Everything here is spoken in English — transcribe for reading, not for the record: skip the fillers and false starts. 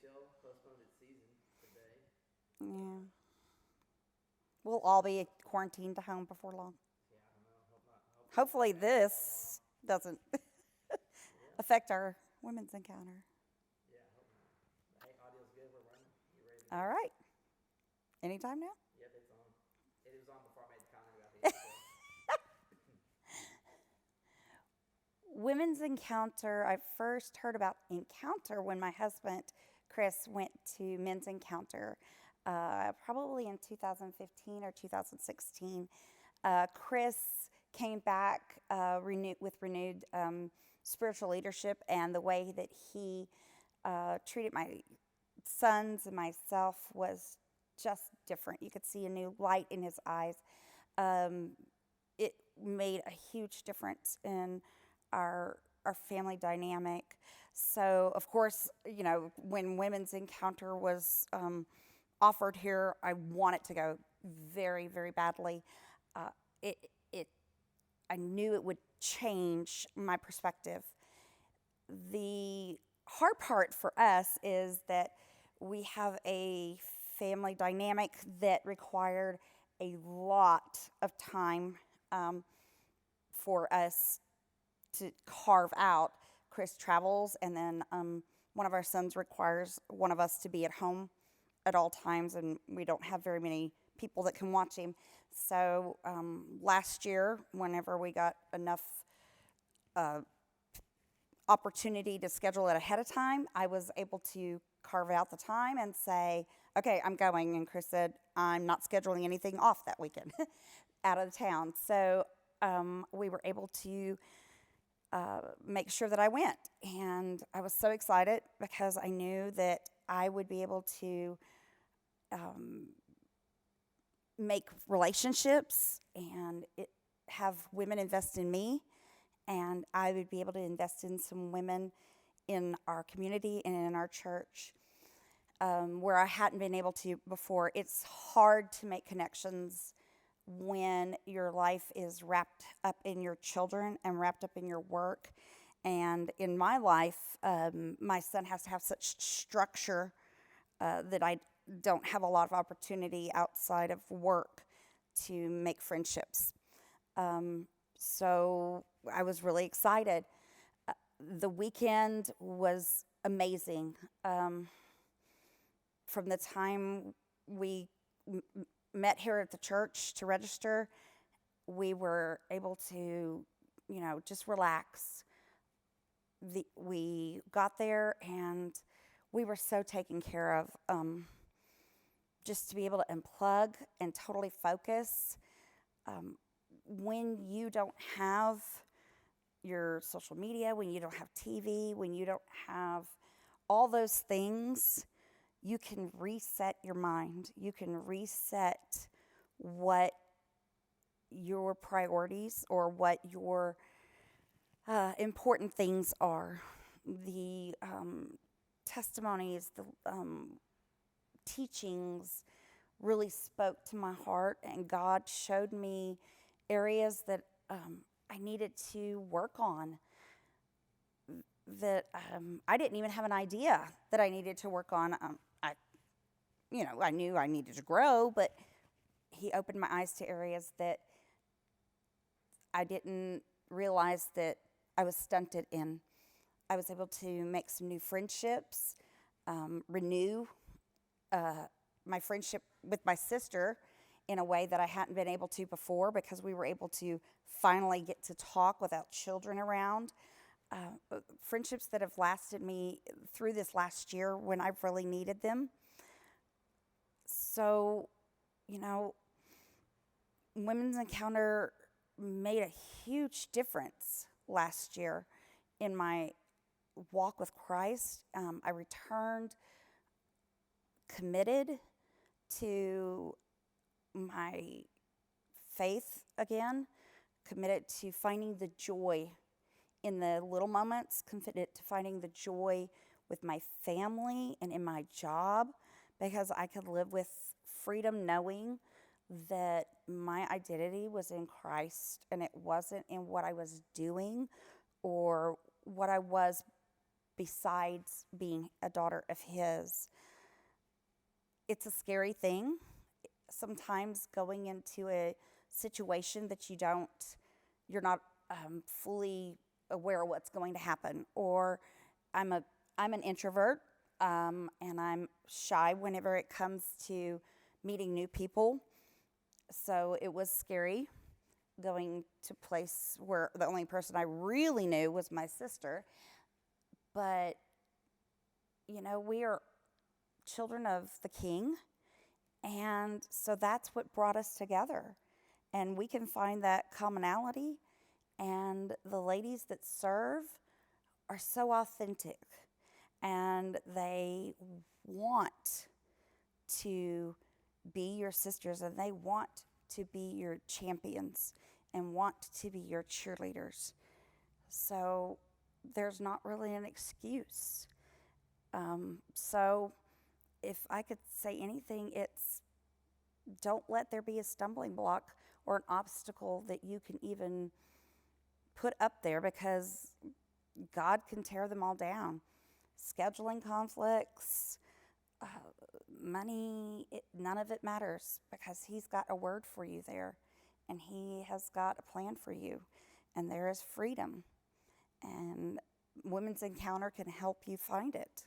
NHL postponed its season today. Yeah. We'll all be quarantined to home before long. Yeah, I don't know. Hope not. Hopefully it's Hopefully, not too long. this doesn't Yeah. affect our women's encounter. Yeah, I hope not. But hey, audio's good. We're running. You ready to go? All right. Anytime now? Yep, it's on. It was on before I made the comment about the NHL. Women's Encounter, I first heard about Encounter when my husband, Chris, went to Men's Encounter probably in 2015 or 2016. Chris came back with renewed spiritual leadership, and the way that he treated my sons and myself was just different. You could see a new light in his eyes. Um, it made a huge difference in our our family dynamic. So, of course, when Women's Encounter was offered here, I wanted to go very, very badly. Uh, it, it, I knew it would change my perspective. The hard part for us is that we have a family dynamic that required a lot of time um, for us to carve out. Chris travels, and then one of our sons requires one of us to be at home at all times, and we don't have very many people that can watch him. So last year, whenever we got enough uh, opportunity to schedule it ahead of time, I was able to carve out the time and say, okay, I'm going. And Chris said, I'm not scheduling anything off that weekend out of town. So we were able to make sure that I went. And I was so excited because I knew that I would be able to um, make relationships and have women invest in me, and I would be able to invest in some women in our community and in our church where I hadn't been able to before. It's hard to make connections when your life is wrapped up in your children and wrapped up in your work. And in my life, my son has to have such structure that I don't have a lot of opportunity outside of work to make friendships. So I was really excited. The weekend was amazing. From the time we met here at the church to register, we were able to, just relax. We got there and we were so taken care of. Just to be able to unplug and totally focus. When you don't have your social media, when you don't have TV, when you don't have all those things, you can reset your mind. You can reset what your priorities or what your important things are. The testimonies, the teachings really spoke to my heart, and God showed me areas that I needed to work on that I didn't even have an idea that I needed to work on. I knew I needed to grow, but He opened my eyes to areas that I didn't realize that I was stunted in. I was able to make some new friendships, renew my friendship with my sister in a way that I hadn't been able to before because we were able to finally get to talk without children around. Friendships that have lasted me through this last year when I've really needed them. So, you know, Women's Encounter made a huge difference last year in my walk with Christ. I returned committed to my faith again, committed to finding the joy in the little moments, committed to finding the joy with my family and in my job because I could live with freedom knowing that my identity was in Christ and it wasn't in what I was doing or what I was besides being a daughter of his. It's a scary thing. Sometimes going into a situation that you're not fully aware of what's going to happen. Or I'm an introvert, and I'm shy whenever it comes to meeting new people. So it was scary going to a place where the only person I really knew was my sister. But, we are children of the King. And so that's what brought us together. And we can find that commonality. And the ladies that serve are so authentic. And they want to be your sisters, and they want to be your champions and want to be your cheerleaders. So there's not really an excuse. So if I could say anything, it's don't let there be a stumbling block or an obstacle that you can even put up there, because God can tear them all down. Scheduling conflicts, money, none of it matters, because He's got a word for you there, and He has got a plan for you, and there is freedom. And Women's Encounter can help you find it.